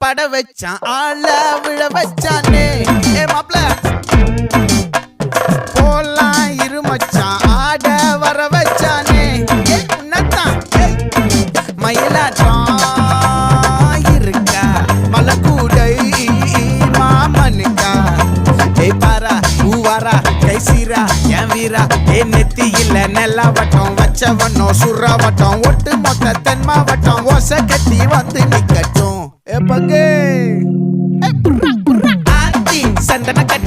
பட வச்சான் ஆள விழ வச்சானே ஏ மாப்ள போலாம் இருமச்சான் ஆட வர வச்சானே ஏ உன்னத்தான் மயிலாட்டம் இருக்கா மலக்கூடை மாமனுக்கா ஏ பாரா பூவாரா கைசீரா என் வீரா ஏ நெத்தி இல்ல நெல்லா வட்டம் வச்சவனோ சுறா வட்டம் ஒட்டு மொத்த தென் மாவட்டம் ஓசை கட்டி வந்து நிக்கட்டும் ஏ பங்கே ஆத்தி சந்தன கட்டி